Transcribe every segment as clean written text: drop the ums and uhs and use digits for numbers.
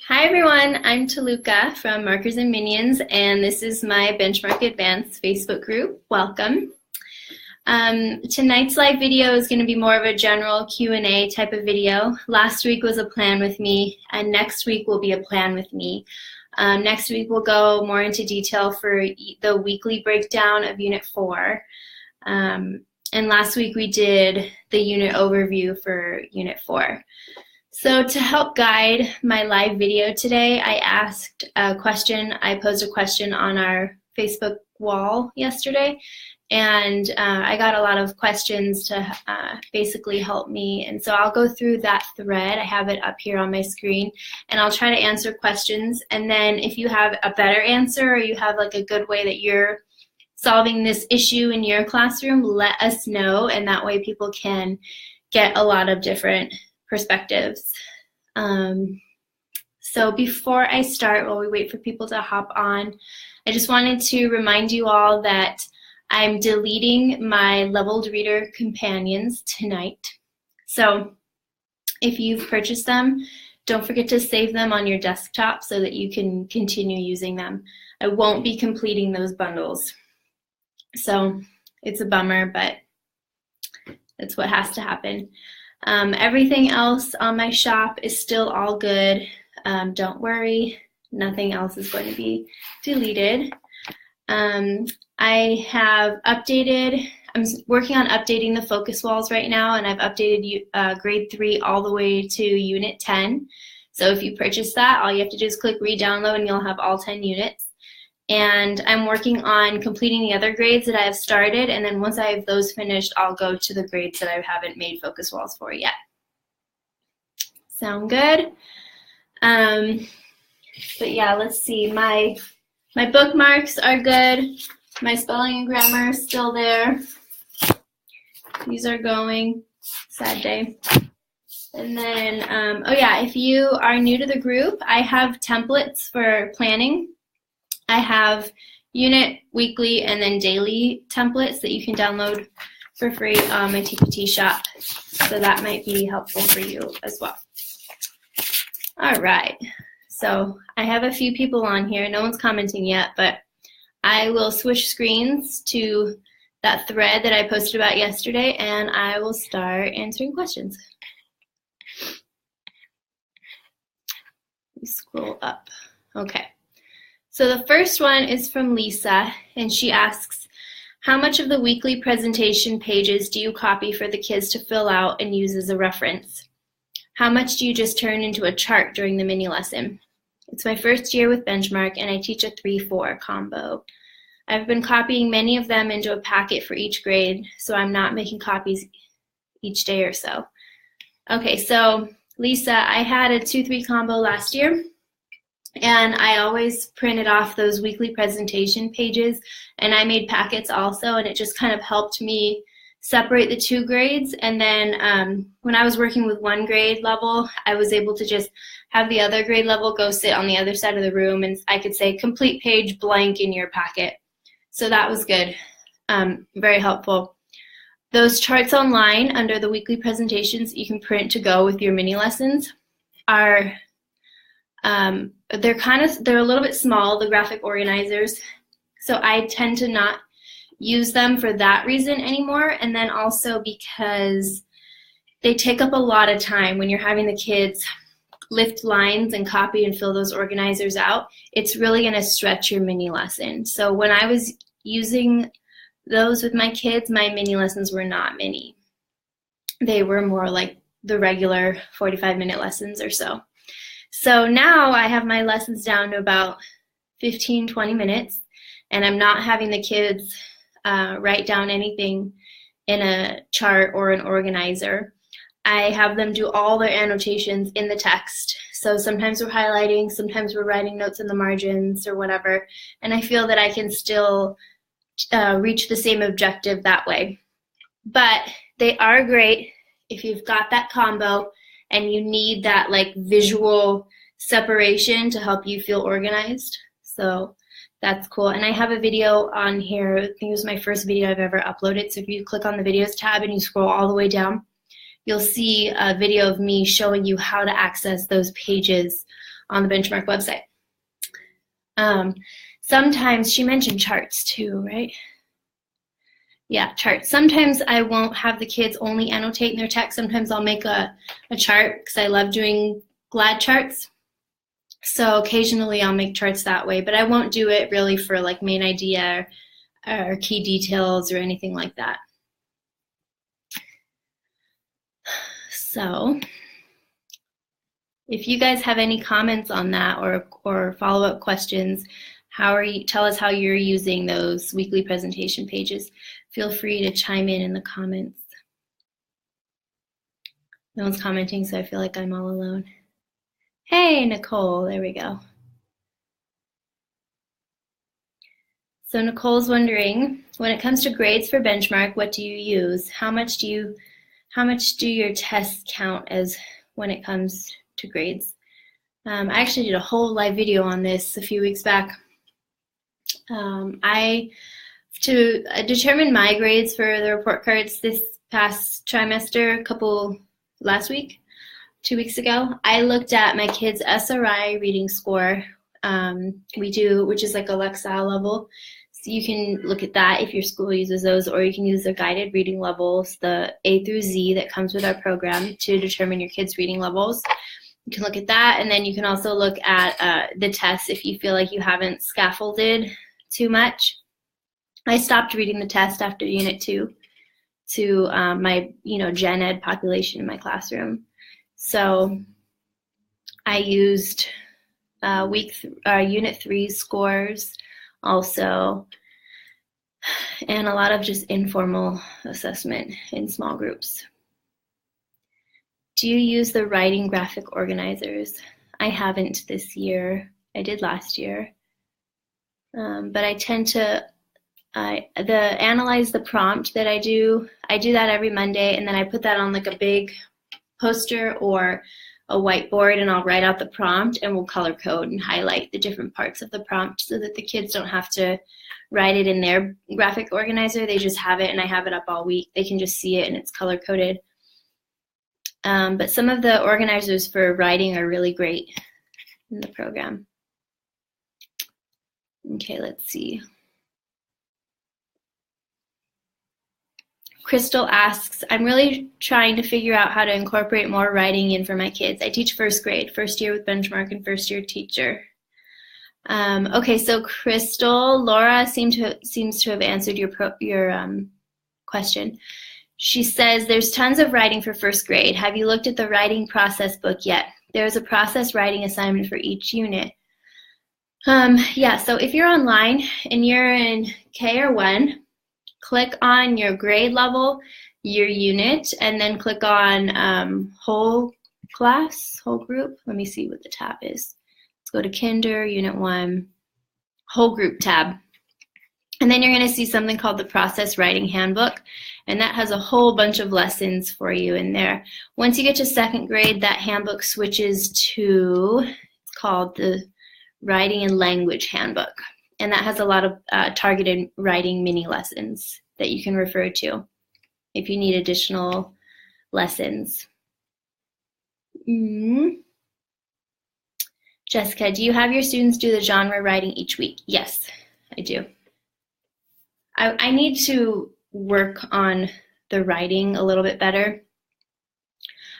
Hi everyone, I'm Toluca from Markers and Minions, and this is my Benchmark Advanced Facebook group. Welcome. Tonight's live video is going to be more of a general Q&A type of video. Last week was a plan with me, and next week will be a plan with me. Next week we'll go more into detail for the weekly breakdown of Unit 4. And last week we did the unit overview for Unit 4. So to help guide my live video today, I posed a question on our Facebook wall yesterday, and I got a lot of questions to basically help me. And so I'll go through that thread. I have it up here on my screen, and I'll try to answer questions. And then if you have a better answer or you have like a good way that you're solving this issue in your classroom, let us know, and that way people can get a lot of different perspectives. So before I start, while we wait for people to hop on, I just wanted to remind you all that I'm deleting my leveled reader companions tonight. So if you've purchased them, don't forget to save them on your desktop so that you can continue using them. I won't be completing those bundles. So it's a bummer, but it's what has to happen. Everything else on my shop is still all good. Don't worry, nothing else is going to be deleted. I have updated, I'm working on updating the focus walls right now, and I've updated grade 3 all the way to unit 10. So if you purchase that, all you have to do is click re-download and you'll have all 10 units. And I'm working on completing the other grades that I have started, and then once I have those finished, I'll go to the grades that I haven't made focus walls for yet. Sound good? But yeah, let's see. My bookmarks are good. My spelling and grammar is still there. These are going. Sad day. And then, oh yeah, if you are new to the group, I have templates for planning. I have unit, weekly, and then daily templates that you can download for free on my TPT shop. So that might be helpful for you as well. All right. So I have a few people on here. No one's commenting yet, but I will switch screens to that thread that I posted about yesterday, and I will start answering questions. Let me scroll up. Okay. So the first one is from Lisa, and she asks, how much of the weekly presentation pages do you copy for the kids to fill out and use as a reference? How much do you just turn into a chart during the mini lesson? It's my first year with Benchmark, and I teach a 3-4 combo. I've been copying many of them into a packet for each grade, so I'm not making copies each day or so. Okay, so Lisa, I had a 2-3 combo last year, and I always printed off those weekly presentation pages, and I made packets also, and it just kind of helped me separate the 2 grades. And then when I was working with 1 grade level, I was able to just have the other grade level go sit on the other side of the room, and I could say complete page blank in your packet. So that was good, very helpful. Those charts online under the weekly presentations you can print to go with your mini lessons are they're a little bit small, the graphic organizers, so I tend to not use them for that reason anymore, and then also because they take up a lot of time when you're having the kids lift lines and copy and fill those organizers out. It's really going to stretch your mini lesson. So when I was using those with my kids, my mini lessons were not mini. They were more like the regular 45-minute lessons or so. So now I have my lessons down to about 15-20 minutes, and I'm not having the kids write down anything in a chart or an organizer. I have them do all their annotations in the text. So sometimes we're highlighting, sometimes we're writing notes in the margins or whatever, and I feel that I can still reach the same objective that way. But they are great if you've got that combo and you need that like visual separation to help you feel organized. So that's cool. And I have a video on here. I think it was my first video I've ever uploaded. So if you click on the videos tab and you scroll all the way down, you'll see a video of me showing you how to access those pages on the Benchmark website. Sometimes she mentioned charts too, right? Yeah, charts. Sometimes I won't have the kids only annotate in their text. Sometimes I'll make a chart because I love doing GLAD charts. So occasionally I'll make charts that way, but I won't do it really for like main idea or key details or anything like that. So if you guys have any comments on that or follow-up questions, tell us how you're using those weekly presentation pages. Feel free to chime in the comments. No one's commenting, so I feel like I'm all alone. Hey, Nicole, there we go. So Nicole's wondering, when it comes to grades for Benchmark, what do you use? How much do your tests count as when it comes to grades? I actually did a whole live video on this a few weeks back. To determine my grades for the report cards this past trimester, last week, 2 weeks ago, I looked at my kids' SRI reading score, which is like a Lexile level. So you can look at that if your school uses those, or you can use the guided reading levels, the A through Z that comes with our program to determine your kids' reading levels. You can look at that, and then you can also look at the tests if you feel like you haven't scaffolded too much. I stopped reading the test after Unit 2 to my gen ed population in my classroom. So I used Unit 3 scores also, and a lot of just informal assessment in small groups. Do you use the writing graphic organizers? I haven't this year. I did last year. But I tend to analyze the prompt that I do that every Monday, and then I put that on like a big poster or a whiteboard, and I'll write out the prompt, and we'll color code and highlight the different parts of the prompt so that the kids don't have to write it in their graphic organizer. They just have it, and I have it up all week. They can just see it, and it's color coded. But some of the organizers for writing are really great in the program. Okay, let's see. Crystal asks, I'm really trying to figure out how to incorporate more writing in for my kids. I teach first grade, first year with Benchmark and first year teacher. Okay, so Crystal, Laura seems to have answered your question. She says, there's tons of writing for first grade. Have you looked at the writing process book yet? There's a process writing assignment for each unit. Yeah, so if you're online and you're in K or 1, click on your grade level, your unit, and then click on whole class, whole group. Let me see what the tab is. Let's go to Kinder, Unit 1, whole group tab. And then you're going to see something called the Process Writing Handbook, and that has a whole bunch of lessons for you in there. Once you get to second grade, that handbook switches to, it's called the Writing and Language Handbook. And that has a lot of targeted writing mini lessons that you can refer to if you need additional lessons. Jessica, do you have your students do the genre writing each week? Yes, I do. I need to work on the writing a little bit better.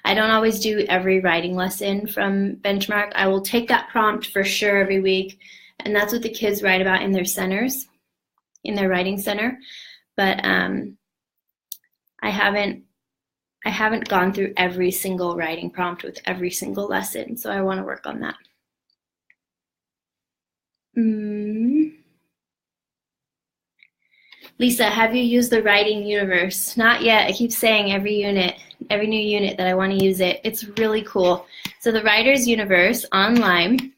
I don't always do every writing lesson from Benchmark. I will take that prompt for sure every week, and that's what the kids write about in their centers, in their writing center. But I haven't gone through every single writing prompt with every single lesson, so I want to work on that. Lisa, have you used the writing universe? Not yet. I keep saying every new unit that I want to use it. It's really cool. So the Writer's Universe online,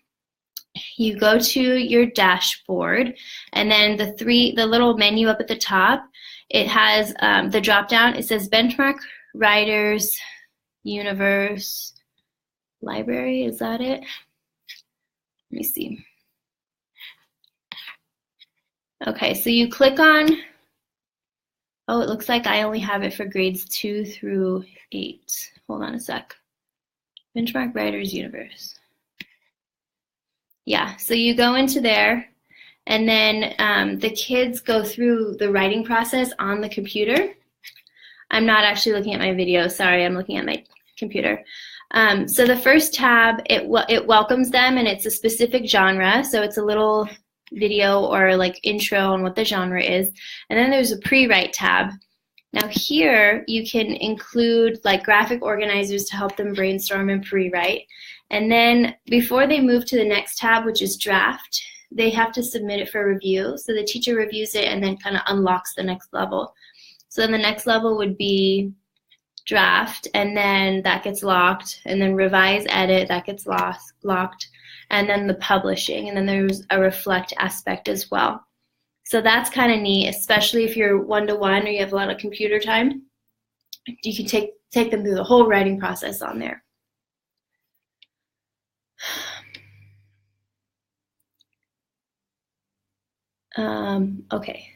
you go to your dashboard, and then the little menu up at the top, it has the drop down. It says Benchmark Writer's Universe Library. Is that it? Let me see. Okay, so you click on Oh, it looks like I only have it for grades 2 through 8. Hold on a sec. Benchmark Writers Universe. Yeah, so you go into there, and then the kids go through the writing process on the computer. I'm not actually looking at my video, sorry, I'm looking at my computer. So the first tab, it welcomes them, and it's a specific genre, so it's a little video or like intro on what the genre is. And then there's a pre-write tab. Now here you can include like graphic organizers to help them brainstorm and pre-write. And then before they move to the next tab, which is draft, they have to submit it for review. So the teacher reviews it and then kind of unlocks the next level. So then the next level would be draft, and then that gets locked, and then revise, edit, that gets locked, and then the publishing, and then there's a reflect aspect as well. So that's kind of neat, especially if you're one-to-one or you have a lot of computer time. You can take them through the whole writing process on there. Okay,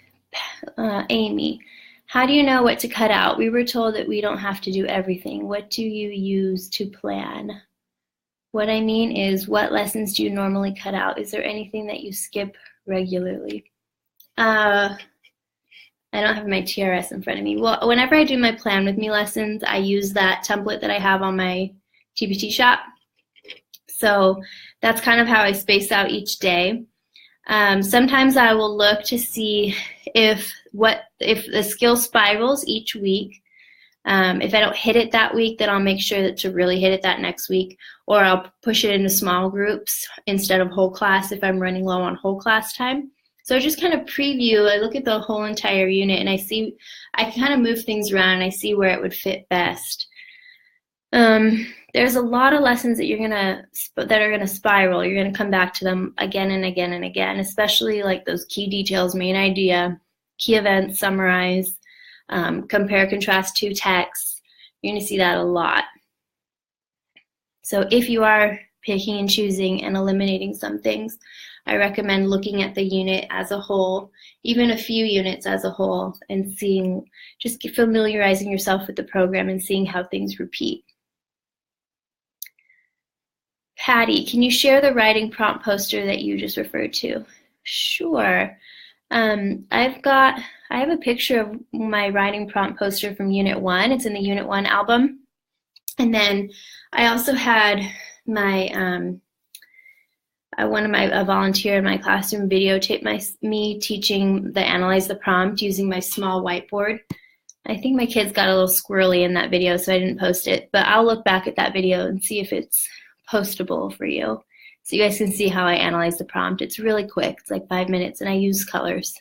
Amy. How do you know what to cut out? We were told that we don't have to do everything. What do you use to plan? What I mean is, what lessons do you normally cut out? Is there anything that you skip regularly? I don't have my TRS in front of me. Well, whenever I do my Plan With Me lessons, I use that template that I have on my TPT shop. So that's kind of how I space out each day. Sometimes I will look to see if the skill spirals each week. If I don't hit it that week, then I'll make sure to really hit it that next week, or I'll push it into small groups instead of whole class if I'm running low on whole class time. So I just kind of preview, I look at the whole entire unit, and I kind of move things around, and I see where it would fit best. There's a lot of lessons that are gonna spiral. You're gonna come back to them again and again and again, especially like those key details, main idea, key events, summarize, compare, contrast two texts. You're gonna see that a lot. So if you are picking and choosing and eliminating some things, I recommend looking at the unit as a whole, even a few units as a whole, and just familiarizing yourself with the program and seeing how things repeat. Patty, can you share the writing prompt poster that you just referred to? Sure. I have a picture of my writing prompt poster from Unit 1. It's in the Unit 1 album. And then I also had a volunteer in my classroom videotape me teaching the Analyze the Prompt using my small whiteboard. I think my kids got a little squirrely in that video, so I didn't post it, but I'll look back at that video and see if it's postable for you, so you guys can see how I analyze the prompt. It's really quick. It's like 5 minutes, and I use colors.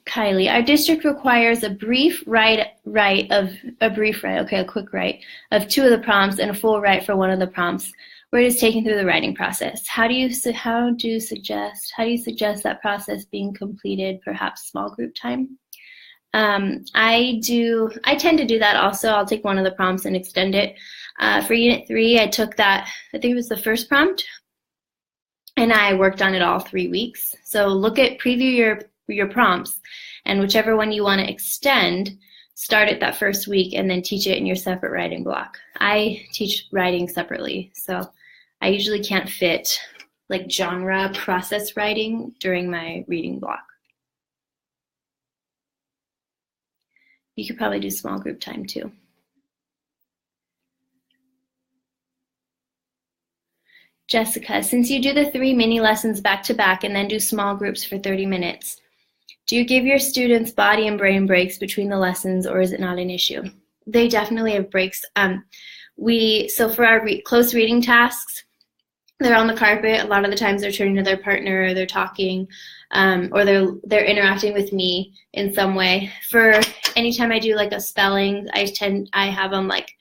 Kylie, our district requires a quick write of 2 of the prompts and a full write for 1 of the prompts, where it is taken through the writing process. How do you suggest that process being completed? Perhaps small group time. I tend to do that also. I'll take 1 of the prompts and extend it. For Unit 3, I took that, I think it was the first prompt, and I worked on it all 3 weeks. So preview your prompts, and whichever one you want to extend, start it that first week and then teach it in your separate writing block. I teach writing separately, so I usually can't fit like genre process writing during my reading block. You could probably do small group time too. Jessica, since you do the 3 mini lessons back to back and then do small groups for 30 minutes, do you give your students body and brain breaks between the lessons, or is it not an issue? They definitely have breaks. So for our close reading tasks, they're on the carpet. A lot of the times they're turning to their partner, or they're talking, or they're interacting with me in some way. For anytime I do like a spelling, I have them like,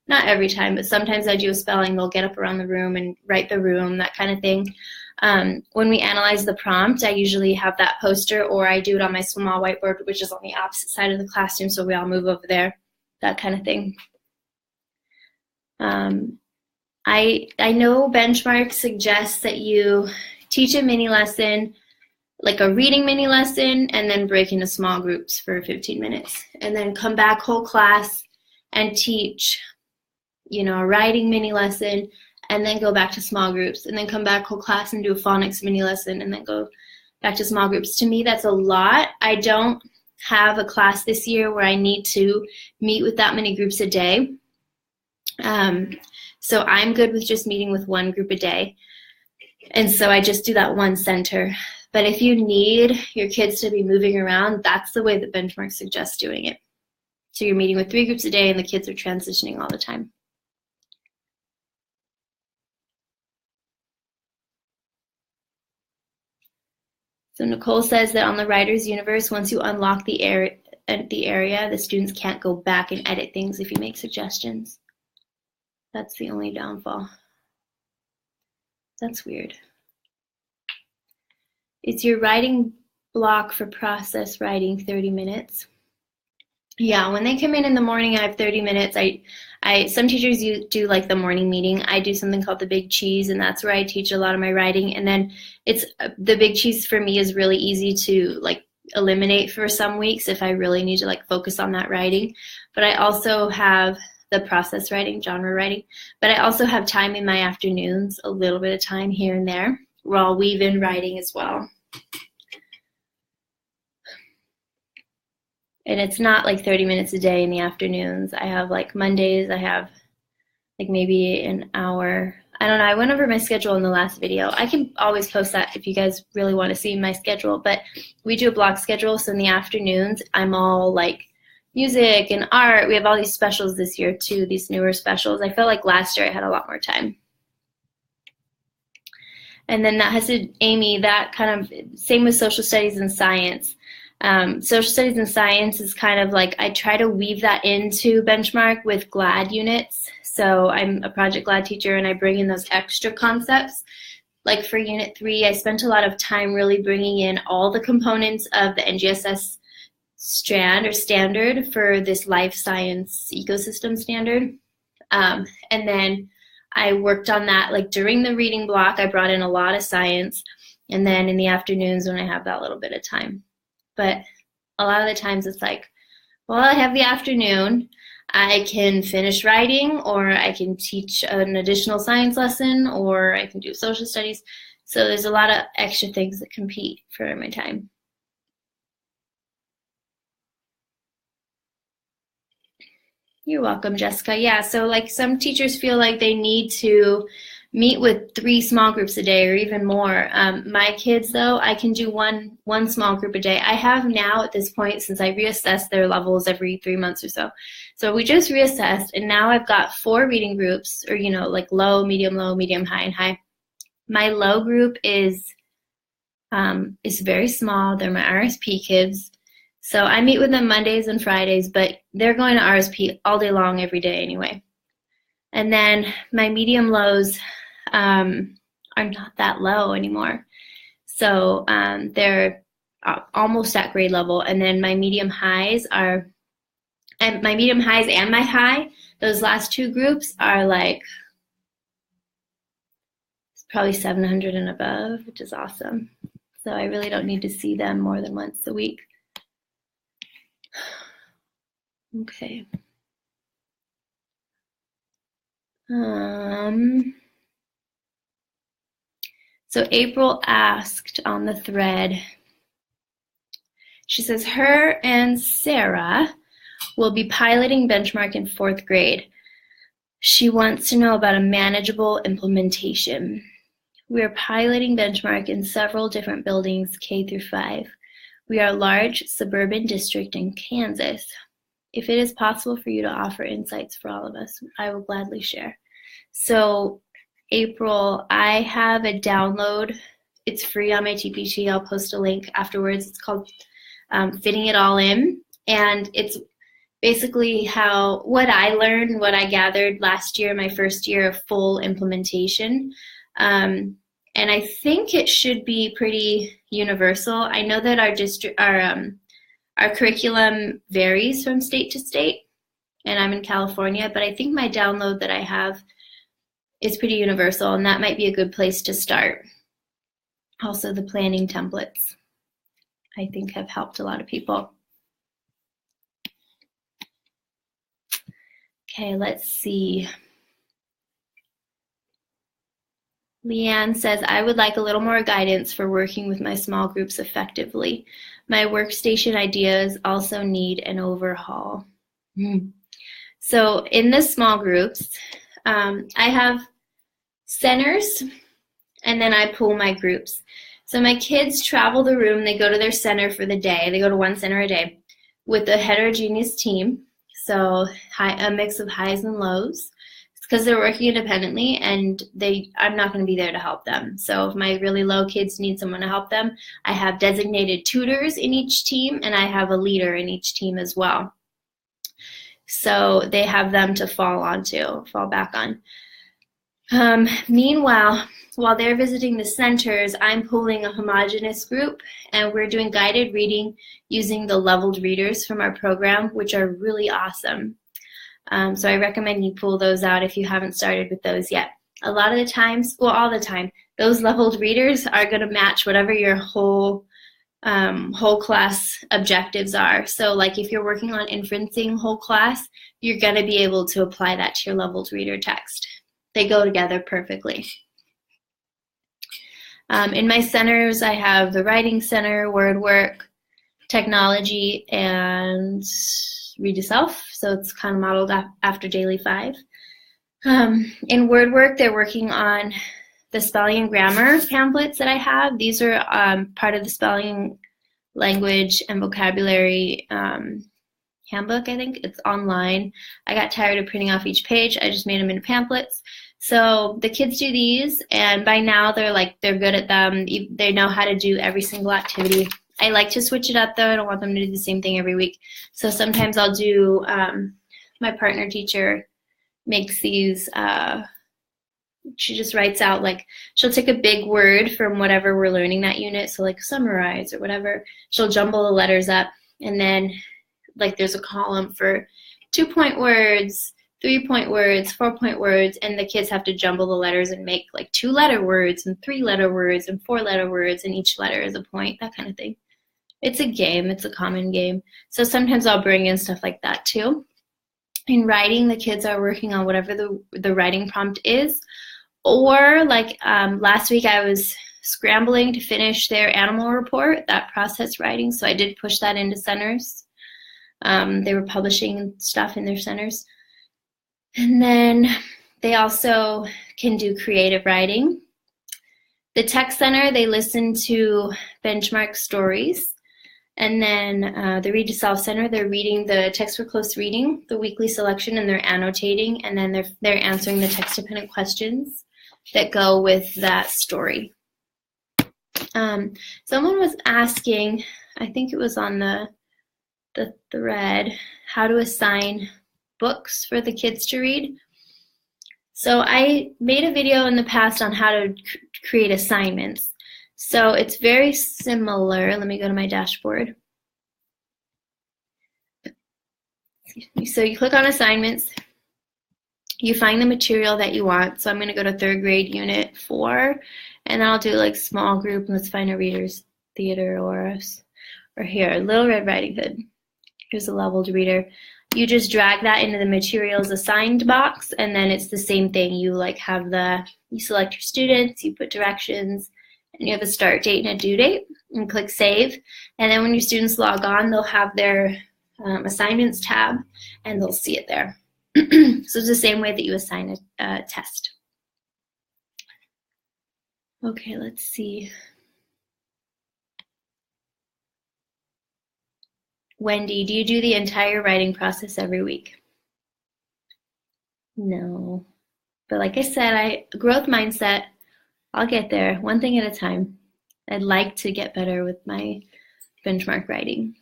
not every time, but sometimes I do a spelling, they'll get up around the room and write the room, that kind of thing. When we analyze the prompt, I usually have that poster, or I do it on my small whiteboard, which is on the opposite side of the classroom, so we all move over there, that kind of thing. I know Benchmark suggests that you teach a mini lesson, like a reading mini lesson, and then break into small groups for 15 minutes. And then come back whole class and teach, a writing mini lesson, and then go back to small groups. And then come back whole class and do a phonics mini lesson, and then go back to small groups. To me, that's a lot. I don't have a class this year where I need to meet with that many groups a day. So I'm good with just meeting with one group a day. And so I just do that one center. But if you need your kids to be moving around, that's the way that Benchmark suggests doing it. So you're meeting with 3 groups a day and the kids are transitioning all the time. So Nicole says that on the Writer's Universe, once you unlock the area, the students can't go back and edit things if you make suggestions. That's the only downfall. That's weird. Is your writing block for process writing 30 minutes? Yeah, when they come in the morning, I have 30 minutes. Some teachers do like the morning meeting. I do something called the Big Cheese, and that's where I teach a lot of my writing. And then the Big Cheese for me is really easy to like eliminate for some weeks if I really need to like focus on that writing. But I also have the process writing, genre writing. But I also have time in my afternoons, a little bit of time here and there, where I'll weave in writing as well. And it's not like 30 minutes a day in the afternoons. I have like Mondays, I have like maybe an hour. I don't know, I went over my schedule in the last video. I can always post that if you guys really want to see my schedule, but we do a block schedule, so in the afternoons, I'm all like music and art. We have all these specials this year too, these newer specials. I felt like last year I had a lot more time. And then that has to, Amy, that kind of, same with social studies and science. Social studies and science is kind of like, I try to weave that into Benchmark with GLAD units. So I'm a Project GLAD teacher and I bring in those extra concepts. Like for Unit 3, I spent a lot of time really bringing in all the components of the NGSS strand or standard for this life science ecosystem standard. And then I worked on that like during the reading block. I brought in a lot of science, and then in the afternoons when I have that little bit of time. But a lot of the times it's like, well, I have the afternoon. I can finish writing, or I can teach an additional science lesson, or I can do social studies. So there's a lot of extra things that compete for my time. You're welcome, Jessica. Yeah, so like some teachers feel like they need to meet with 3 small groups a day or even more. My kids, though, I can do one small group a day. I have now at this point, since I reassess their levels every 3 months or so. So we just reassessed, and now I've got 4 reading groups, or, like low, medium, high, and high. My low group is very small. They're my RSP kids. So I meet with them Mondays and Fridays, but they're going to RSP all day long every day anyway. And then my medium lows are not that low anymore. So they're almost at grade level. And then my medium highs and my high, those last 2 groups are like probably 700 and above, which is awesome. So I really don't need to see them more than once a week. Okay. So April asked on the thread, she says her and Sarah will be piloting Benchmark in 4th grade. She wants to know about a manageable implementation. We are piloting Benchmark in several different buildings, K through 5. We are a large suburban district in Kansas. If it is possible for you to offer insights for all of us, I will gladly share. So April, I have a download. It's free on my TPT. I'll post a link afterwards. It's called Fitting It All In. And it's basically what I learned, what I gathered last year, my first year of full implementation. And I think it should be pretty universal. I know that our curriculum varies from state to state, and I'm in California, but I think my download that I have is pretty universal, and that might be a good place to start. Also, the planning templates, I think, have helped a lot of people. Okay, let's see. Leanne says, I would like a little more guidance for working with my small groups effectively. My workstation ideas also need an overhaul. So in the small groups, I have centers, and then I pull my groups. So my kids travel the room, they go to their center for the day. They go to one center a day with a heterogeneous team. So a mix of highs and lows. It's because they're working independently, and I'm not going to be there to help them. So if my really low kids need someone to help them, I have designated tutors in each team, and I have a leader in each team as well. So they have them to fall back on. Meanwhile, while they're visiting the centers, I'm pulling a homogeneous group, and we're doing guided reading using the leveled readers from our program, which are really awesome. So I recommend you pull those out if you haven't started with those yet. A lot of the times, well, all the time, those leveled readers are going to match whatever your whole class objectives are. So like if you're working on inferencing whole class, you're going to be able to apply that to your leveled reader text. They go together perfectly. In my centers, I have the writing center, word work, technology, and read to self. So it's kind of modeled after Daily 5. In word work, they're working on the spelling and grammar pamphlets that I have. These are part of the spelling, language, and vocabulary handbook, I think. It's online. I got tired of printing off each page. I just made them into pamphlets. So the kids do these, and by now they're good at them. They know how to do every single activity. I like to switch it up though. I don't want them to do the same thing every week. So sometimes I'll do, my partner teacher makes these, she just writes out, like, she'll take a big word from whatever we're learning that unit, so like summarize or whatever. She'll jumble the letters up, and then like there's a column for 2-point words, 3-point words, 4-point words, and the kids have to jumble the letters and make like 2-letter words and 3-letter words and 4-letter words, and each letter is a point, that kind of thing. It's a game, it's a common game. So sometimes I'll bring in stuff like that too. In writing, the kids are working on whatever the writing prompt is. Or like last week I was scrambling to finish their animal report, that process writing, so I did push that into centers. They were publishing stuff in their centers. And then they also can do creative writing. The tech center, they listen to benchmark stories. And then the Read to Self Center, they're reading the text for close reading, the weekly selection, and they're annotating, and then they're answering the text-dependent questions that go with that story. Someone was asking, I think it was on the thread, how to assign books for the kids to read. So I made a video in the past on how to create assignments. So it's very similar. Let me go to my dashboard. So you click on assignments. You find the material that you want. So I'm going to go to 3rd grade unit 4, and I'll do like small group. Let's find a reader's theater or here, Little Red Riding Hood. Here's a leveled reader. You just drag that into the materials assigned box, and then it's the same thing. You you select your students, you put directions, and you have a start date and a due date, and click save. And then when your students log on, they'll have their assignments tab, and they'll see it there. So it's the same way that you assign a test. Okay, let's see. Wendy, do you do the entire writing process every week? No. But like I said, growth mindset, I'll get there one thing at a time. I'd like to get better with my benchmark writing.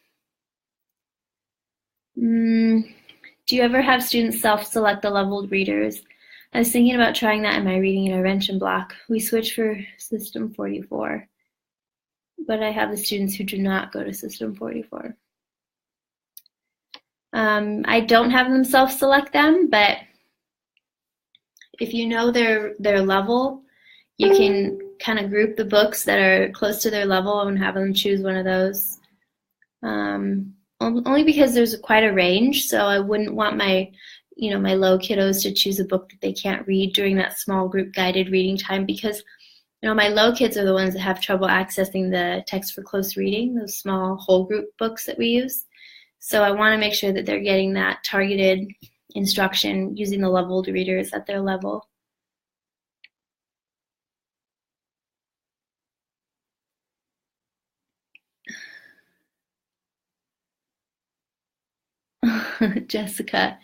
Do you ever have students self-select the leveled readers? I was thinking about trying that in my reading intervention block. We switched for System 44, but I have the students who do not go to System 44. I don't have them self-select them, but if you know their level, you can kind of group the books that are close to their level and have them choose one of those. Only because there's quite a range, so I wouldn't want my low kiddos to choose a book that they can't read during that small group guided reading time, because my low kids are the ones that have trouble accessing the text for close reading, those small whole group books that we use. So I want to make sure that they're getting that targeted instruction using the leveled readers at their level. Jessica,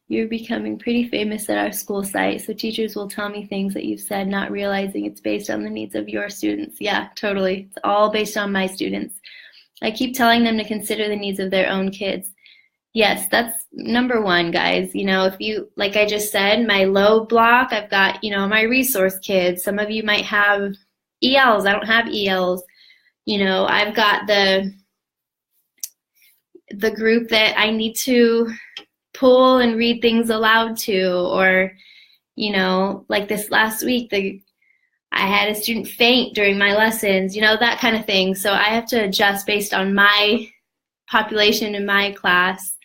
you're becoming pretty famous at our school site, so teachers will tell me things that you've said, not realizing it's based on the needs of your students. Yeah, totally. It's all based on my students. I keep telling them to consider the needs of their own kids. Yes, that's number one, guys. If you, like I just said, my low block, I've got, my resource kids. Some of you might have ELs. I don't have ELs. I've got the group that I need to pull and read things aloud to, or, like this last week, I had a student faint during my lessons, that kind of thing. So I have to adjust based on my population in my class.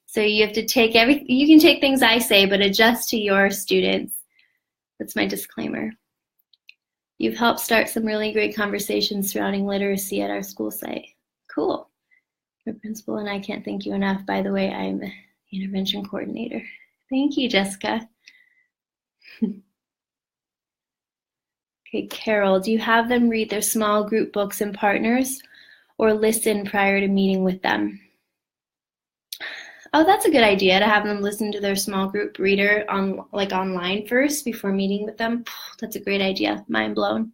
So you have to take you can take things I say, but adjust to your students. That's my disclaimer. You've helped start some really great conversations surrounding literacy at our school site. Cool. Your principal and I can't thank you enough. By the way, I'm the intervention coordinator. Thank you, Jessica. Okay, Carol, do you have them read their small group books in partners or listen prior to meeting with them? Oh, that's a good idea, to have them listen to their small group reader online first before meeting with them. That's a great idea. Mind blown.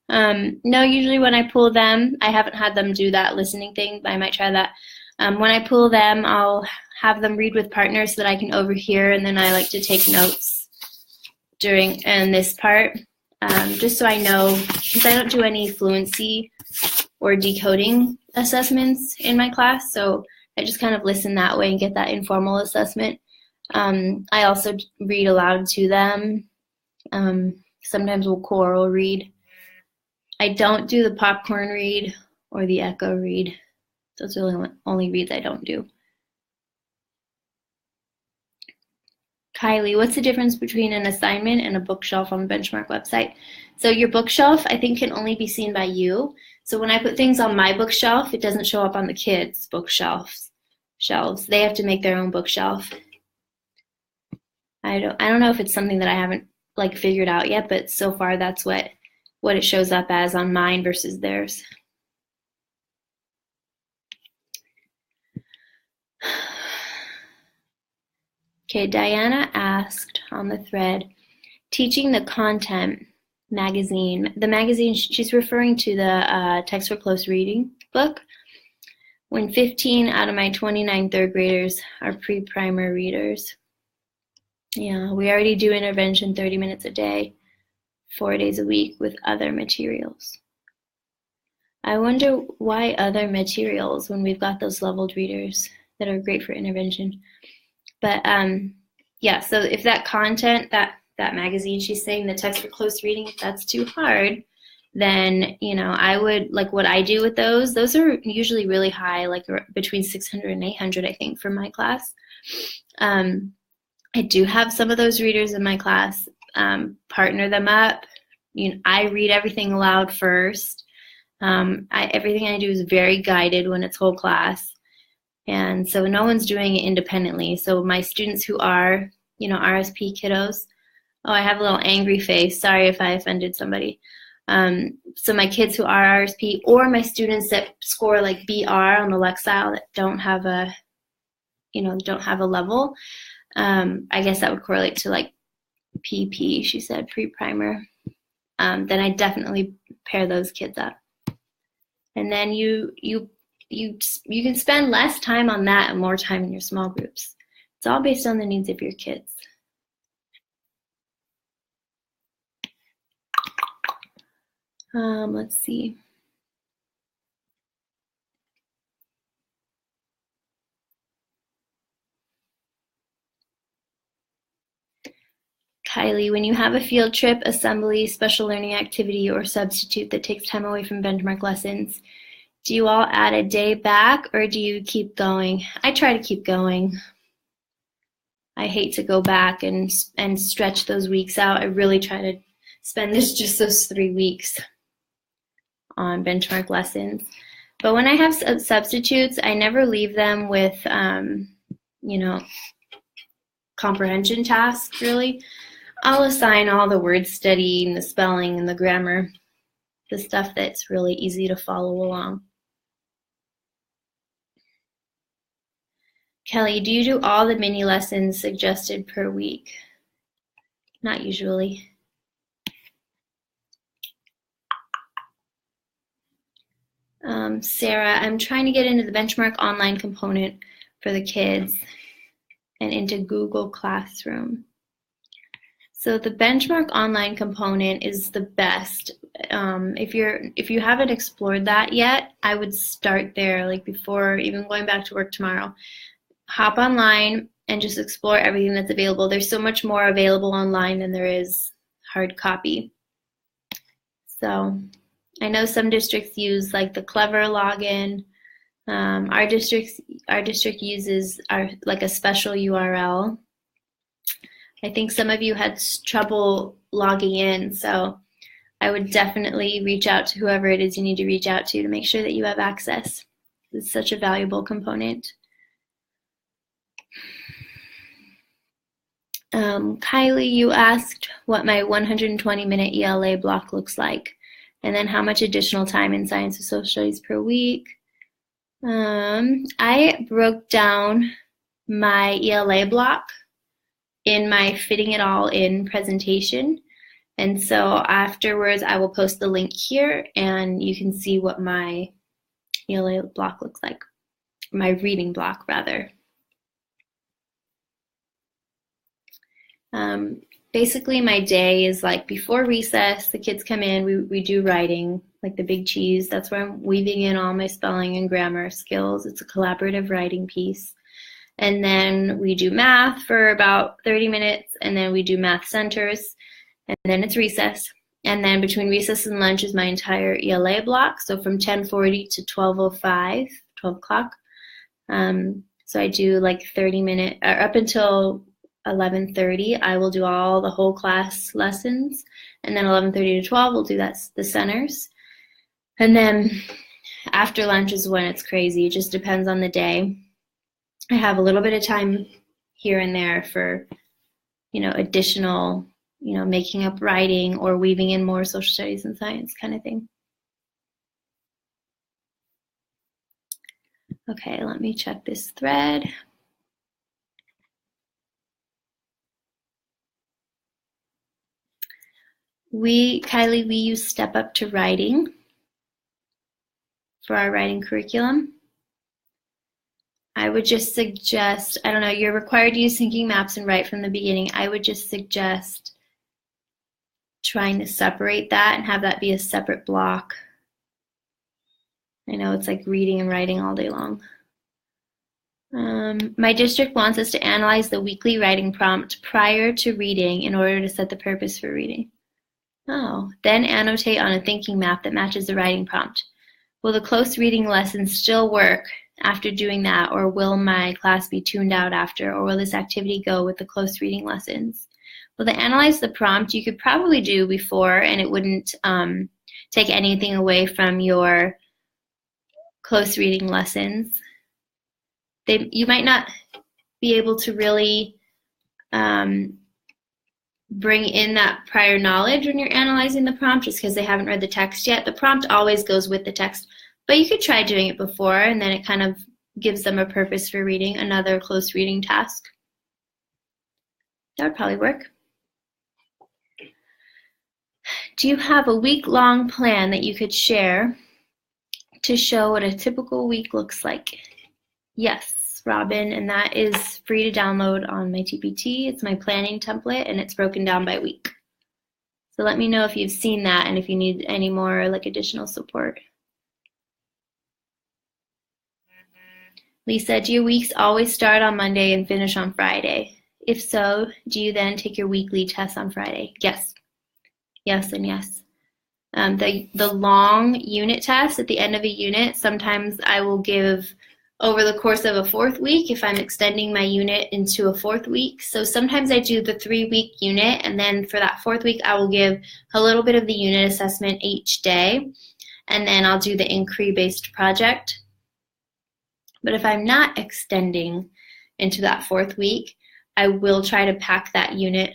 No, usually when I pull them, I haven't had them do that listening thing, but I might try that. When I pull them, I'll have them read with partners so that I can overhear, and then I like to take notes during this part, just so I know, because I don't do any fluency or decoding assessments in my class, so I just kind of listen that way and get that informal assessment. I also read aloud to them. Sometimes we'll choral read. I don't do the popcorn read or the echo read. Those are the only reads I don't do. Kylie, what's the difference between an assignment and a bookshelf on the Benchmark website? So your bookshelf, I think, can only be seen by you. So when I put things on my bookshelf, it doesn't show up on the kids' bookshelves. They have to make their own bookshelf. I don't know if it's something that I haven't figured out yet, but so far that's what it shows up as on mine versus theirs. Okay, Diana asked on the thread, teaching the content magazine. The magazine, she's referring to the Text for Close Reading book. When 15 out of my 29 third graders are pre-primer readers. Yeah, we already do intervention 30 minutes a day, 4 days a week with other materials. I wonder why other materials when we've got those leveled readers that are great for intervention. But yeah, so if that content, that magazine, she's saying the Text for Close Reading, if that's too hard, then, I would, what I do with those are usually really high, between 600 and 800, I think, for my class. I do have some of those readers in my class, partner them up. I read everything aloud first. Everything I do is very guided when it's whole class. And so no one's doing it independently. So my students who are, RSP kiddos, oh, I have a little angry face. Sorry if I offended somebody. So my kids who are RSP, or my students that score BR on the Lexile that don't have a level, I guess that would correlate to PP, she said, pre-primer. Then I definitely pair those kids up. And then you can spend less time on that and more time in your small groups. It's all based on the needs of your kids. Let's see. Kylie, when you have a field trip, assembly, special learning activity, or substitute that takes time away from benchmark lessons, do you all add a day back or do you keep going? I try to keep going. I hate to go back and stretch those weeks out. I really try to spend just those 3 weeks on benchmark lessons. But when I have substitutes, I never leave them with, comprehension tasks, really. I'll assign all the word study and the spelling and the grammar, the stuff that's really easy to follow along. Kelly, do you do all the mini lessons suggested per week? Not usually. Sarah, I'm trying to get into the benchmark online component for the kids and into Google Classroom. So the benchmark online component is the best. If you haven't explored that yet, I would start there, like before even going back to work tomorrow. Hop online and just explore everything that's available. There's so much more available online than there is hard copy. So I know some districts use like the Clever login. Our district uses like a special URL. I think some of you had trouble logging in, so I would definitely reach out to whoever it is you need to reach out to make sure that you have access. It's such a valuable component. Kylie, you asked what my 120-minute ELA block looks like, and then how much additional time in science or social studies per week. I broke down my ELA block in my Fitting It All In presentation, and so afterwards I will post the link here and you can see what my ELA block looks like, my reading block rather. Basically my day is like before recess, the kids come in, we do writing, like the big cheese. That's where I'm weaving in all my spelling and grammar skills. It's a collaborative writing piece. And then we do math for about 30 minutes, and then we do math centers, and then it's recess. And then between recess and lunch is my entire ELA block, so from 10:40 to 12:05, 12 o'clock. So I do like 30 minutes, or up until 11:30, I will do all the whole class lessons, and then 11:30 to 12, we'll do the centers. And then after lunch is when it's crazy. It just depends on the day. I have a little bit of time here and there for, additional, making up writing or weaving in more social studies and science kind of thing. Okay, let me check this thread. Kylie, we use Step Up to Writing for our writing curriculum. I would just suggest, I don't know, you're required to use thinking maps and write from the beginning. I would just suggest trying to separate that and have that be a separate block. I know it's like reading and writing all day long. My district wants us to analyze the weekly writing prompt prior to reading in order to set the purpose for reading. Oh, then annotate on a thinking map that matches the writing prompt. Will the close reading lesson still work after doing that, or will my class be tuned out after, or will this activity go with the close reading lessons? Well, to analyze the prompt, you could probably do before, and it wouldn't take anything away from your close reading lessons. You might not be able to really bring in that prior knowledge when you're analyzing the prompt just because they haven't read the text yet. The prompt always goes with the text, but you could try doing it before, and then it kind of gives them a purpose for reading, another close reading task. That would probably work. Do you have a week-long plan that you could share to show what a typical week looks like? Yes, Robin, and that is free to download on my TPT. It's my planning template, and it's broken down by week. So let me know if you've seen that and if you need any more additional support. Lisa, do your weeks always start on Monday and finish on Friday? If so, do you then take your weekly test on Friday? Yes. Yes and yes. The long unit test at the end of a unit, sometimes I will give over the course of a 4th week if I'm extending my unit into a 4th week. So sometimes I do the 3-week unit, and then for that 4th week I will give a little bit of the unit assessment each day, and then I'll do the inquiry-based project. But if I'm not extending into that 4th week, I will try to pack that unit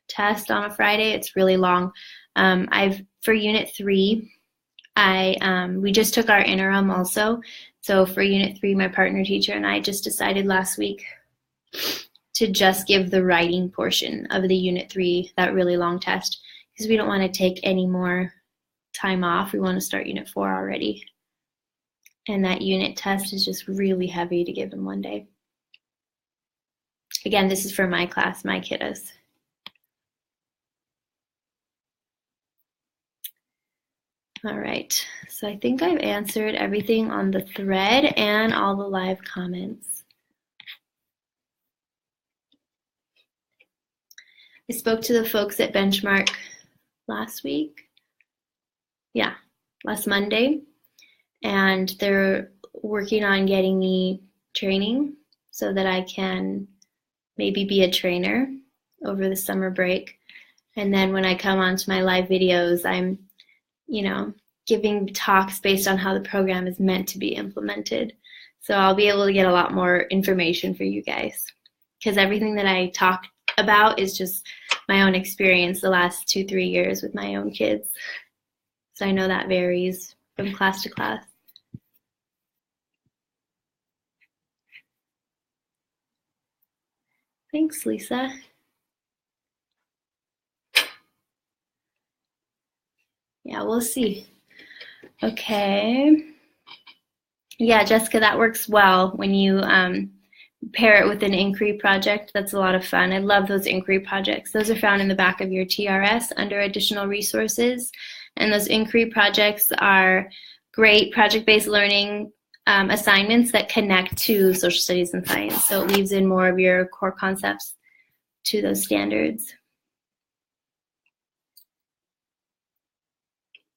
test on a Friday. It's really long. For Unit 3, we just took our interim also. So for Unit 3, my partner teacher and I just decided last week to just give the writing portion of the Unit 3, that really long test, because we don't want to take any more time off. We want to start Unit 4 already. And that unit test is just really heavy to give in one day. Again, this is for my class, my kiddos. All right, so I think I've answered everything on the thread and all the live comments. I spoke to the folks at Benchmark last week. Yeah, last Monday. And they're working on getting me training so that I can maybe be a trainer over the summer break. And then when I come onto my live videos, I'm giving talks based on how the program is meant to be implemented. So I'll be able to get a lot more information for you guys, because everything that I talk about is just my own experience the last 2-3 years with my own kids. So I know that varies from class to class. Thanks, Lisa. Yeah, we'll see. Okay. Yeah, Jessica, that works well when you pair it with an inquiry project. That's a lot of fun. I love those inquiry projects. Those are found in the back of your TRS under additional resources. And those inquiry projects are great project-based learning assignments that connect to social studies and science. So it weaves in more of your core concepts to those standards.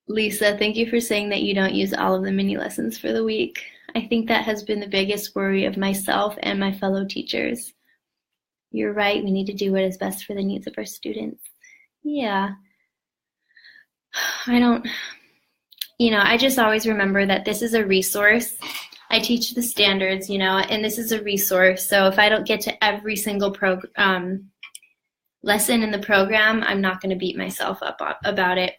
Lisa, thank you for saying that you don't use all of the mini lessons for the week. I think that has been the biggest worry of myself and my fellow teachers. You're right, we need to do what is best for the needs of our students. Yeah. I just always remember that this is a resource. I teach the standards, and this is a resource. So if I don't get to every single lesson in the program, I'm not going to beat myself up about it.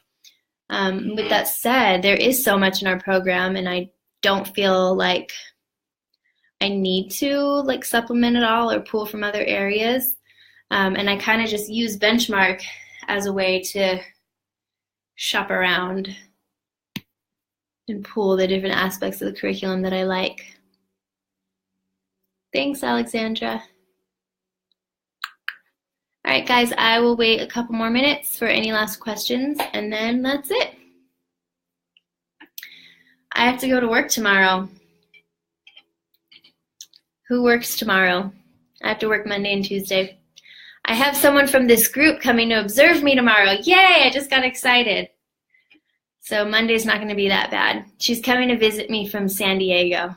With that said, there is so much in our program, and I don't feel like I need to supplement it all or pull from other areas. And I kind of just use Benchmark as a way to shop around and pull the different aspects of the curriculum that I like. Thanks, Alexandra. All right, guys, I will wait a couple more minutes for any last questions, and then that's it. I have to go to work tomorrow. Who works tomorrow? I have to work Monday and Tuesday. I have someone from this group coming to observe me tomorrow. Yay, I just got excited. So Monday's not going to be that bad. She's coming to visit me from San Diego.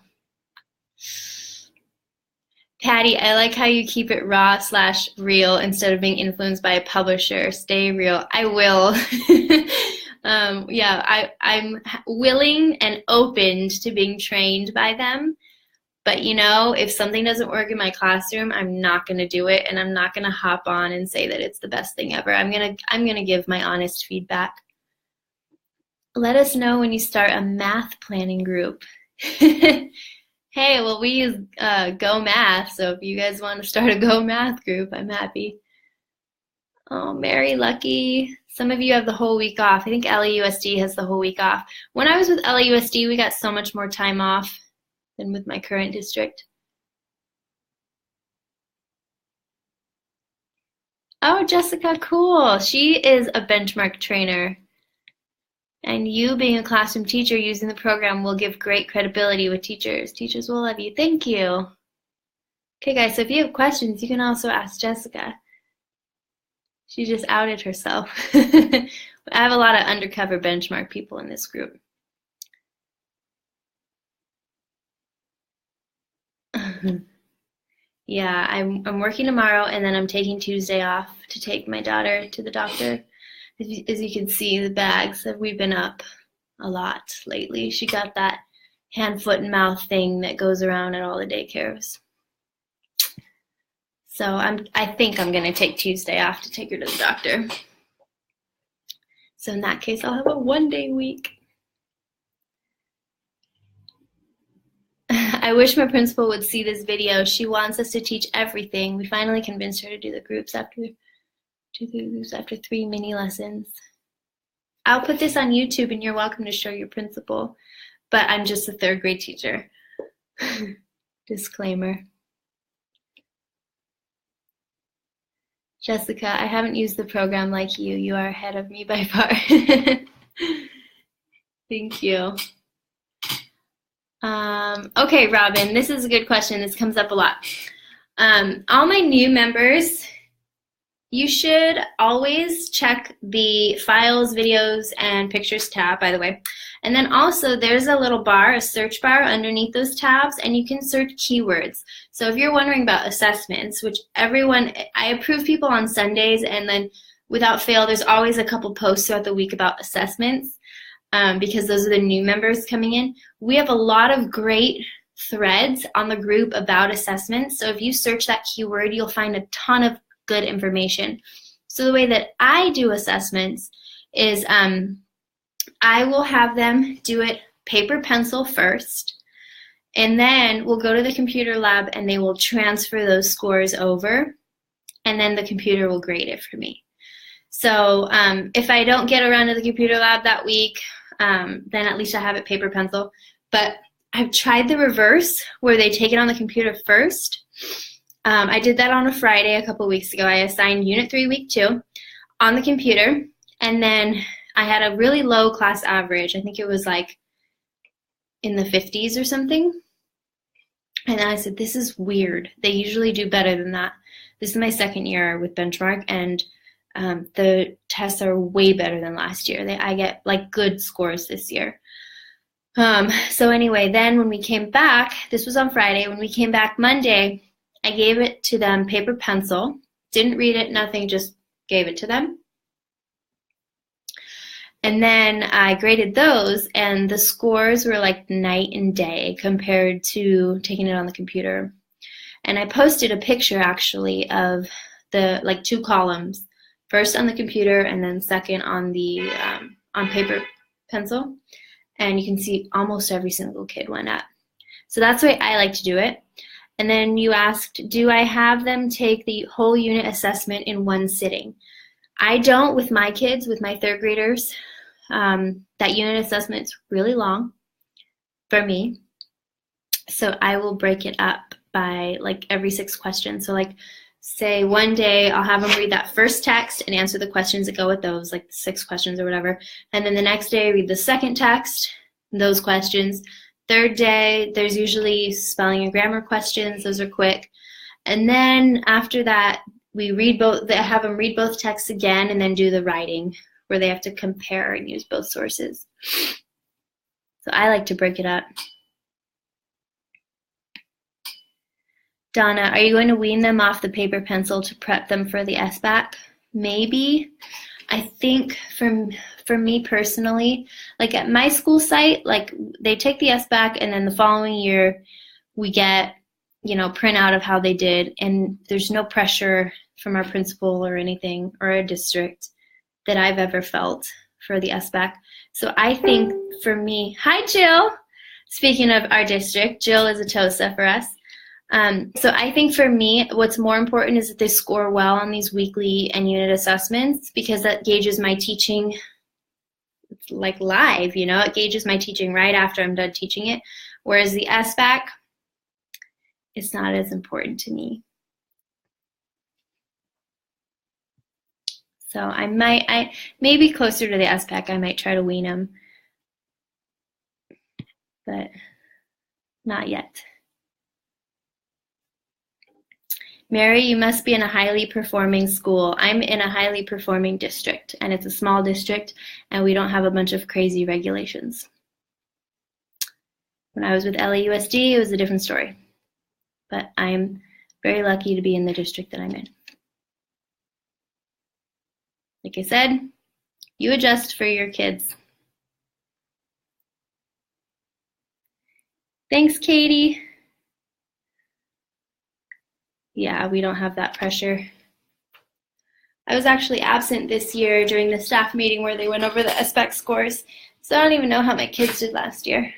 Patty, I like how you keep it raw/real instead of being influenced by a publisher. Stay real. I will. I'm willing and open to being trained by them. But if something doesn't work in my classroom, I'm not going to do it, and I'm not going to hop on and say that it's the best thing ever. I'm going to give my honest feedback. Let us know when you start a math planning group. Hey, well, we use Go Math, so if you guys want to start a Go Math group, I'm happy. Oh, Mary, lucky. Some of you have the whole week off. I think LAUSD has the whole week off. When I was with LAUSD, we got so much more time off than with my current district. Oh, Jessica, cool. She is a Benchmark trainer. And you being a classroom teacher using the program will give great credibility with teachers. Teachers will love you. Thank you. Okay, guys, so if you have questions, you can also ask Jessica. She just outed herself. I have a lot of undercover benchmark people in this group. Yeah, I'm working tomorrow, and then I'm taking Tuesday off to take my daughter to the doctor. As you can see, the bags have we've been up a lot lately. She got that hand, foot, and mouth thing that goes around at all the daycares. So I think I'm gonna take Tuesday off to take her to the doctor. So in that case, I'll have a 1-day week. I wish my principal would see this video. She wants us to teach everything. We finally convinced her to do the groups after 3 mini lessons. I'll put this on YouTube and you're welcome to show your principal, but I'm just a 3rd grade teacher. Disclaimer. Jessica, I haven't used the program like you. You are ahead of me by far. Thank you. Okay, Robin, this is a good question. This comes up a lot. All my new members, you should always check the Files, Videos, and Pictures tab, by the way. And then also there's a little bar, a search bar underneath those tabs, and you can search keywords. So if you're wondering about assessments, which I approve people on Sundays, and then without fail, there's always a couple posts throughout the week about assessments. Because those are the new members coming in. We have a lot of great threads on the group about assessments. So if you search that keyword, you'll find a ton of good information. So the way that I do assessments is I will have them do it paper pencil first, and then we'll go to the computer lab and they will transfer those scores over, and then the computer will grade it for me. So if I don't get around to the computer lab that week, then at least I have it paper pencil. But I've tried the reverse, where they take it on the computer first. I did that on a Friday a couple weeks ago. I assigned Unit 3, Week 2 on the computer, and then I had a really low class average. I think it was like in the 50s or something. And then I said, this is weird. They usually do better than that. This is my 2nd year with Benchmark, and the tests are way better than last year. I get like good scores this year. So anyway, then when we came back, this was on Friday, when we came back Monday, I gave it to them paper pencil, didn't read it, nothing, just gave it to them. And then I graded those, and the scores were like night and day compared to taking it on the computer. And I posted a picture actually of the like 2 columns. First on the computer, and then second on the on paper pencil, and you can see almost every single kid went up. So that's the way I like to do it. And then you asked, do I have them take the whole unit assessment in one sitting? I don't with my kids, with my 3rd graders. That unit assessment's really long for me, so I will break it up by like every 6 questions. So like, say one day I'll have them read that first text and answer the questions that go with those, like 6 questions or whatever. And then the next day read the second text, those questions. 3rd day, there's usually spelling and grammar questions. Those are quick. And then after that, have them read both texts again, and then do the writing, where they have to compare and use both sources. So I like to break it up. Donna, are you going to wean them off the paper pencil to prep them for the SBAC? Maybe. I think for me personally, like at my school site, like they take the SBAC, and then the following year we get, printout of how they did, and there's no pressure from our principal or anything, or a district, that I've ever felt for the SBAC. So I think for me, hi Jill. Speaking of our district, Jill is a TOSA for us. So I think for me, what's more important is that they score well on these weekly and unit assessments, because that gauges my teaching like live, it gauges my teaching right after I'm done teaching it. Whereas the SBAC, it's not as important to me. So I maybe closer to the SBAC, I might try to wean them, but not yet. Mary, you must be in a highly performing school. I'm in a highly performing district, and it's a small district, and we don't have a bunch of crazy regulations. When I was with LAUSD, it was a different story. But I'm very lucky to be in the district that I'm in. Like I said, you adjust for your kids. Thanks, Katie. Yeah, we don't have that pressure. I was actually absent this year during the staff meeting where they went over the SPEC scores, so I don't even know how my kids did last year.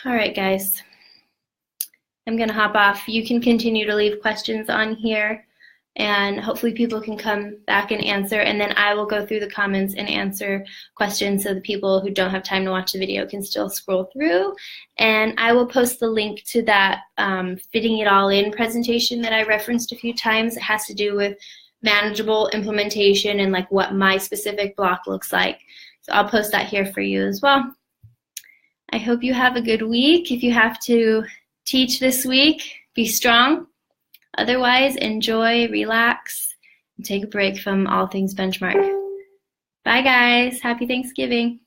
All right, guys. I'm going to hop off. You can continue to leave questions on here, and hopefully people can come back and answer, and then I will go through the comments and answer questions so the people who don't have time to watch the video can still scroll through. And I will post the link to that fitting it all in presentation that I referenced a few times. It has to do with manageable implementation and like what my specific block looks like. So I'll post that here for you as well. I hope you have a good week. If you have to teach this week, be strong. Otherwise, enjoy, relax, and take a break from all things benchmark. Bye, guys. Happy Thanksgiving.